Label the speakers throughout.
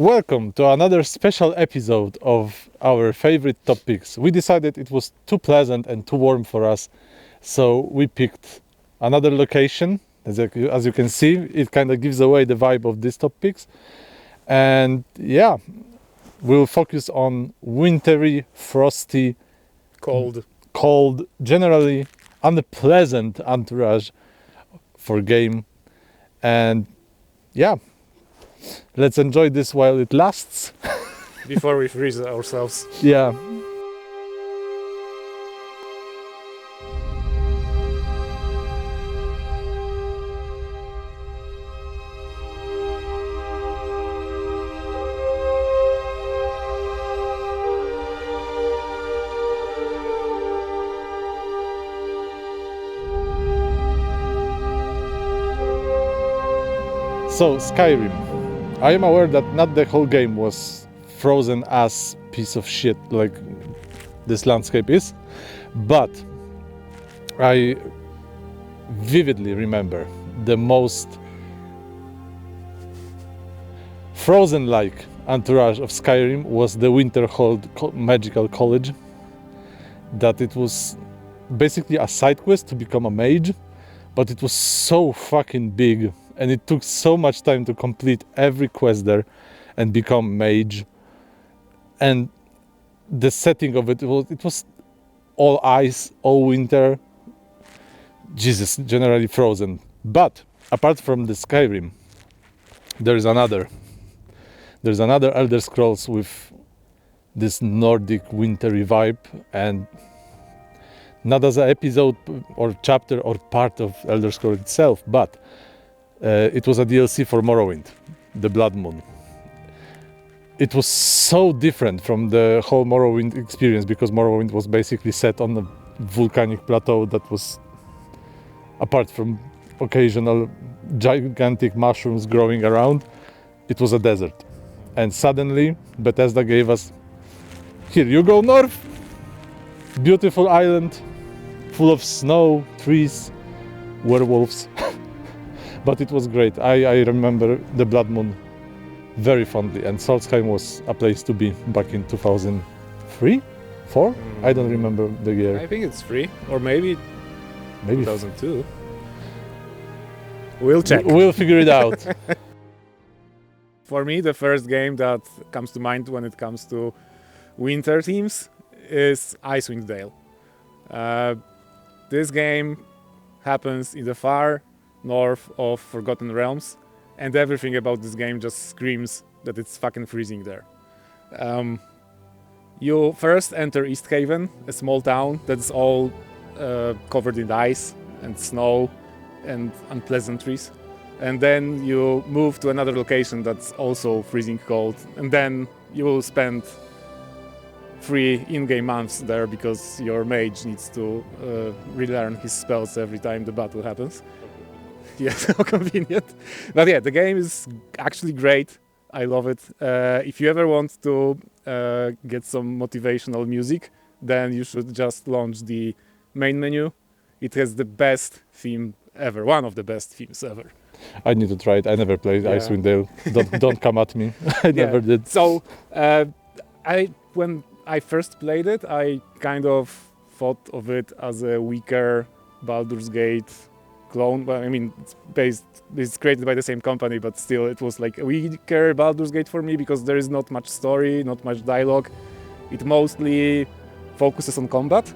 Speaker 1: Welcome to another special episode of our favorite top picks. We decided it was too pleasant and too warm for us, so we picked another location. As you can see, it kind of gives away the vibe of these top picks. And yeah, we'll focus on wintry, frosty, cold, generally unpleasant entourage for game. And yeah, let's enjoy this while it lasts.
Speaker 2: Before we freeze ourselves.
Speaker 1: Yeah. So, Skyrim. I am aware that not the whole game was frozen as piece of shit like this landscape is, but I vividly remember the most frozen-like entourage of Skyrim was the Winterhold Magical College. That it was basically a side quest to become a mage, but it was so fucking big and it took so much time to complete every quest there and become mage. And the setting of it was all ice, all winter, Jesus, generally frozen. But apart from the Skyrim, there's another Elder Scrolls with this Nordic wintry vibe, and not as an episode or chapter or part of Elder Scrolls itself, but it was a DLC for Morrowind, the Blood Moon. It was so different from the whole Morrowind experience because Morrowind was basically set on a volcanic plateau that was, apart from occasional gigantic mushrooms growing around, it was a desert. And suddenly Bethesda gave us, here you go north, beautiful island, full of snow, trees, werewolves. But it was great. I remember the Blood Moon very fondly, and Solstheim was a place to be back in 2003? 4? I don't remember the year.
Speaker 2: I think it's 3, or maybe 2002. We'll check.
Speaker 1: We'll figure it out.
Speaker 2: For me, the first game that comes to mind when it comes to winter themes is Icewind Dale. This game happens in the far north of Forgotten Realms, and everything about this game just screams that it's fucking freezing there. You first enter Easthaven, a small town that's all covered in ice and snow and unpleasantries, and then you move to another location that's also freezing cold, and then you will spend 3 in-game months there because your mage needs to relearn his spells every time the battle happens. Yes, how convenient. But yeah, the game is actually great. I love it. If you ever want to get some motivational music, then you should just launch the main menu. It has the best theme ever, one of the best themes ever.
Speaker 1: I need to try it. I never played Icewind Dale. Don't come at me. I never did.
Speaker 2: So when I first played it, I kind of thought of it as a weaker Baldur's Gate clone. Well, I mean, it's created by the same company, but still it was like a weaker Baldur's Gate for me because there is not much story, not much dialogue. It mostly focuses on combat.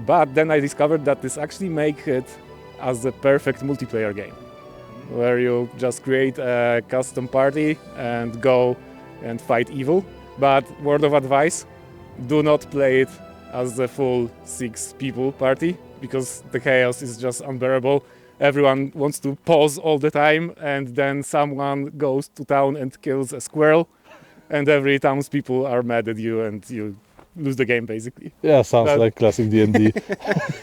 Speaker 2: But then I discovered that this actually makes it as a perfect multiplayer game, where you just create a custom party and go and fight evil. But word of advice, do not play it as a full 6 people party because the chaos is just unbearable. Everyone wants to pause all the time, and then someone goes to town and kills a squirrel, and every townspeople are mad at you, and you lose the game basically.
Speaker 1: Yeah, sounds like classic D&D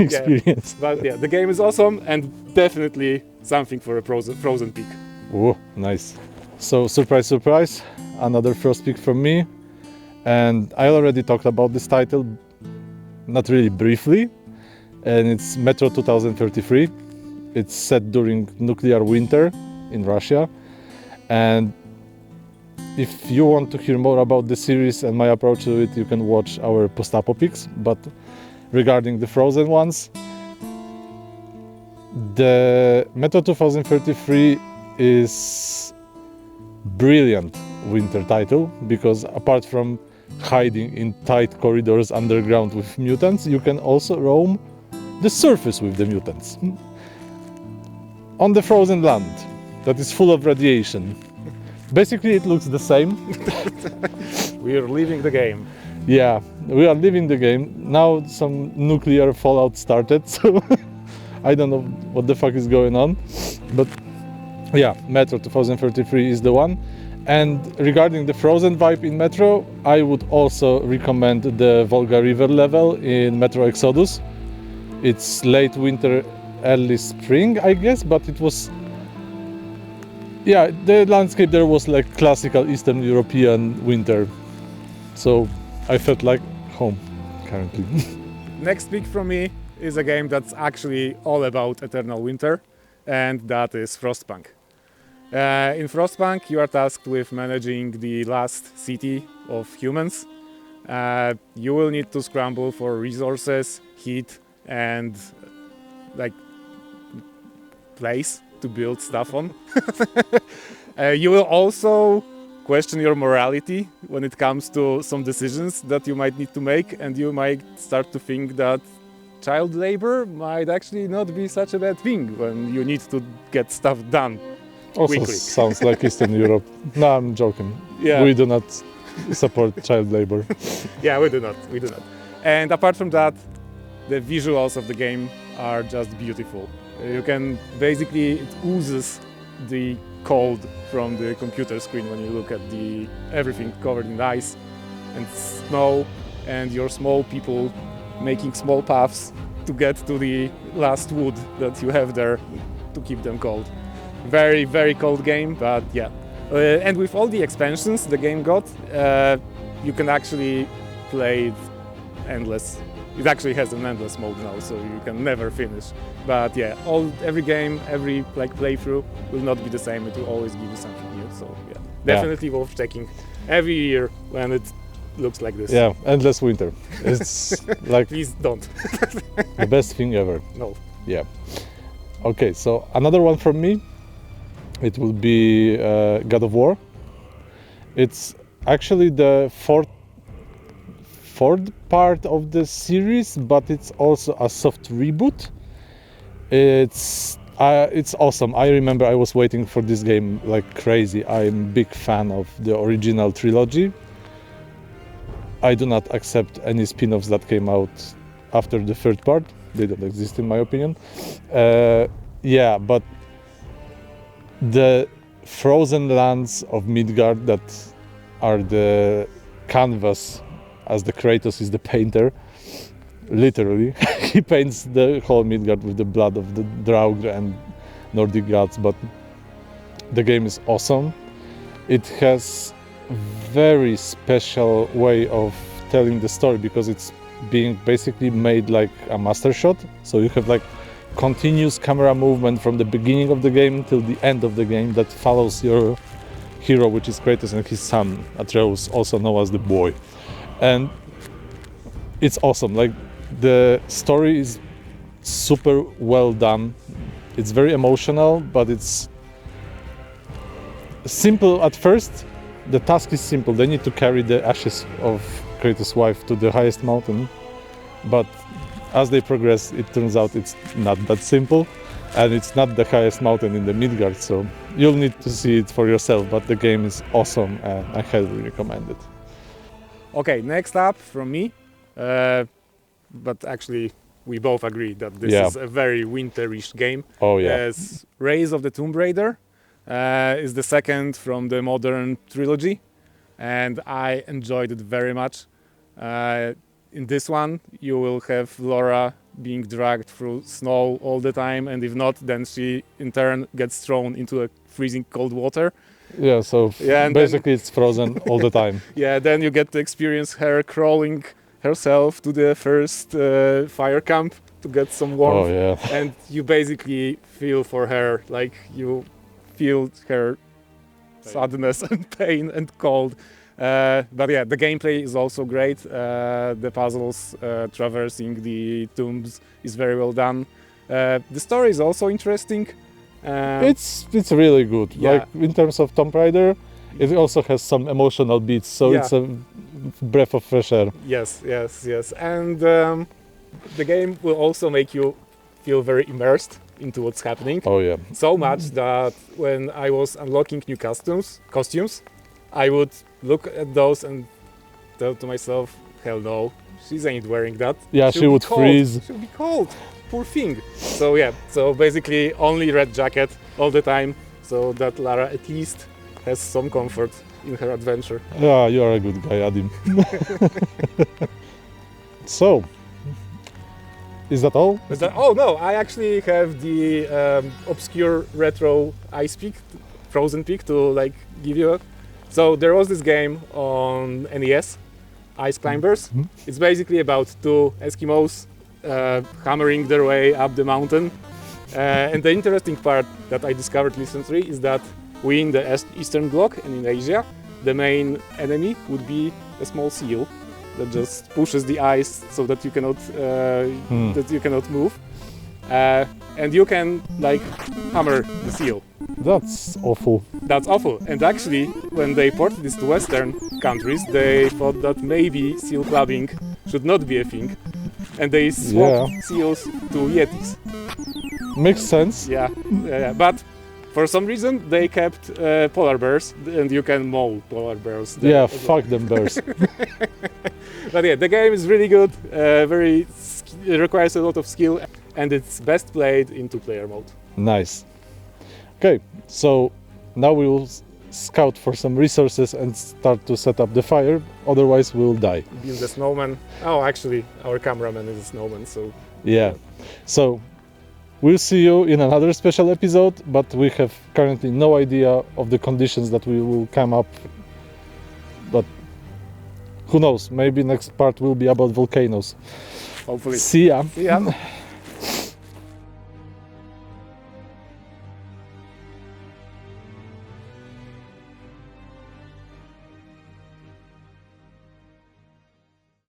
Speaker 1: experience.
Speaker 2: Yeah, but yeah, the game is awesome and definitely something for a frozen pick.
Speaker 1: Oh, nice. So surprise, surprise, another first pick from me. And I already talked about this title, not really briefly, and it's Metro 2033. It's set during nuclear winter in Russia, and if you want to hear more about the series and my approach to it, you can watch our post-apo picks. But regarding the Frozen ones, the Metro 2033 is brilliant winter title, because apart from hiding in tight corridors underground with mutants, you can also roam the surface with the mutants. On the frozen land that is full of radiation. Basically it looks the same.
Speaker 2: We are leaving the game.
Speaker 1: Yeah, we are living the game. Now some nuclear fallout started, so I don't know what the fuck is going on. But yeah, Metro 2033 is the one. And regarding the frozen vibe in Metro, I would also recommend the Volga River level in Metro Exodus. It's late winter, early spring, I guess, but it was... Yeah, the landscape there was like classical Eastern European winter. So I felt like home currently.
Speaker 2: Next pick from me is a game that's actually all about eternal winter, and that is Frostpunk. In Frostpunk, you are tasked with managing the last city of humans. You will need to scramble for resources, heat, and like place to build stuff on. You will also question your morality when it comes to some decisions that you might need to make, and you might start to think that child labor might actually not be such a bad thing when you need to get stuff done
Speaker 1: Also
Speaker 2: quickly.
Speaker 1: sounds like Eastern Europe. No, I'm joking.
Speaker 2: Yeah.
Speaker 1: We do not support child labor.
Speaker 2: Yeah, we do not. And apart from that, the visuals of the game are just beautiful. You can basically, it oozes the cold from the computer screen when you look at everything covered in ice and snow, and your small people making small paths to get to the last wood that you have there to keep them cold. Very, very cold game, but yeah. And with all the expansions the game got, you can actually play it endless. It actually has an endless mode now, so you can never finish. But yeah, every game, every playthrough will not be the same. It will always give you something new. So yeah, definitely worth checking every year when it looks like this.
Speaker 1: Yeah, endless winter. It's like
Speaker 2: Please don't.
Speaker 1: the best thing ever.
Speaker 2: No.
Speaker 1: Yeah. Okay, so another one from me. It will be God of War. It's actually the fourth part of the series, but it's also a soft reboot. It's awesome. I remember I was waiting for this game like crazy. I'm a big fan of the original trilogy. I do not accept any spin-offs that came out after the third part. They don't exist in my opinion. Yeah, but the frozen lands of Midgard that are the canvas, as the Kratos is the painter, literally. He paints the whole Midgard with the blood of the Draugr and Nordic gods, but the game is awesome. It has very special way of telling the story because it's being basically made like a master shot. So you have like continuous camera movement from the beginning of the game till the end of the game that follows your hero, which is Kratos, and his son Atreus, also known as the boy. And it's awesome. Like the story is super well done. It's very emotional, but it's simple at first. The task is simple. They need to carry the ashes of Kratos' wife to the highest mountain, but as they progress, it turns out it's not that simple, and it's not the highest mountain in the Midgard, so you'll need to see it for yourself, but the game is awesome and I highly recommend it.
Speaker 2: Okay, next up from me, but actually we both agree that this is a very winterish game.
Speaker 1: Oh yeah.
Speaker 2: As Rise of the Tomb Raider is the second from the modern trilogy, and I enjoyed it very much. In this one, you will have Laura being dragged through snow all the time, and if not, then she in turn gets thrown into a freezing cold water.
Speaker 1: Yeah, so basically it's frozen all the time.
Speaker 2: Yeah, then you get to experience her crawling herself to the first fire camp to get some warmth.
Speaker 1: Oh yeah.
Speaker 2: And you basically feel for her, like you feel her sadness and pain and cold. But yeah, the gameplay is also great. The puzzles traversing the tombs is very well done. The story is also interesting.
Speaker 1: It's really good.
Speaker 2: Yeah.
Speaker 1: Like in terms of Tomb Raider, it also has some emotional beats, so
Speaker 2: Yeah.
Speaker 1: it's a breath of fresh air.
Speaker 2: Yes. And the game will also make you feel very immersed into what's happening.
Speaker 1: Oh yeah.
Speaker 2: So much that when I was unlocking new costumes, I would look at those and tell to myself, hell no, she ain't wearing that.
Speaker 1: Yeah,
Speaker 2: She'll
Speaker 1: she
Speaker 2: be
Speaker 1: would
Speaker 2: cold.
Speaker 1: freeze.
Speaker 2: She'll be cold. Poor thing. So yeah, so basically only red jacket all the time, so that Lara at least has some comfort in her adventure.
Speaker 1: Yeah, you are a good guy, Adim. So, is that all?
Speaker 2: Oh no, I actually have the obscure retro ice peak, frozen peak to like give you. So there was this game on NES, Ice Climbers.
Speaker 1: Mhm.
Speaker 2: It's basically about two Eskimos hammering their way up the mountain. And the interesting part that I discovered recently is that we in the Eastern Bloc and in Asia, the main enemy would be a small seal that just pushes the ice so that you cannot move, and you can like hammer the seal.
Speaker 1: That's awful.
Speaker 2: That's awful. And actually, when they ported this to Western countries, they thought that maybe seal clubbing should not be a thing, and they swapped seals to Yetis.
Speaker 1: Makes sense.
Speaker 2: Yeah. But for some reason, they kept polar bears, and you can maul polar bears. there
Speaker 1: Yeah,
Speaker 2: as well.
Speaker 1: fuck them bears.
Speaker 2: But yeah, the game is really good. It requires a lot of skill, and it's best played in two-player mode.
Speaker 1: Nice. Okay, so now we will scout for some resources and start to set up the fire, otherwise we'll die.
Speaker 2: Build a snowman. Oh, actually, our cameraman is a snowman, so
Speaker 1: Yeah. So we'll see you in another special episode, but we have currently no idea of the conditions that we will come up. But who knows, maybe next part will be about volcanoes.
Speaker 2: hopefully.
Speaker 1: See ya.
Speaker 2: See ya.